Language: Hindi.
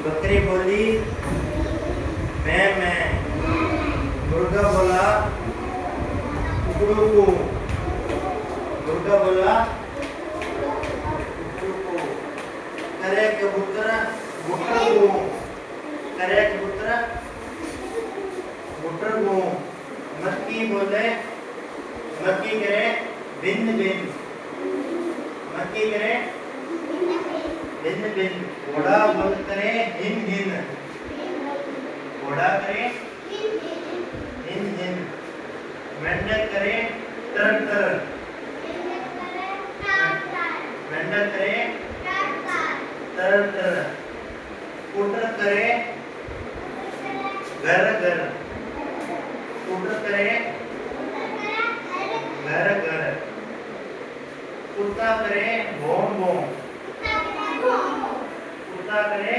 बकरी बोली मैं। मुर्गा बोला कुकड़ू। मुर्गा बोला कुकड़ू। करे कबूतर गुटर गूं। करे कबूतर गुटर गूं। मक्की बोले मक्की करे भिन्न भिन्न। मक्की करे भिन्न भिन्न। घोड़ा बोल करे हिन हिन। घोड़ा करे हिन हिन। मेंढक करे तर तर। मेंढक करे तर तर। स्कूटर करे घर घर। स्कूटर करे घर घर। कुत्ता करे भौं भौं। कुत्ता करे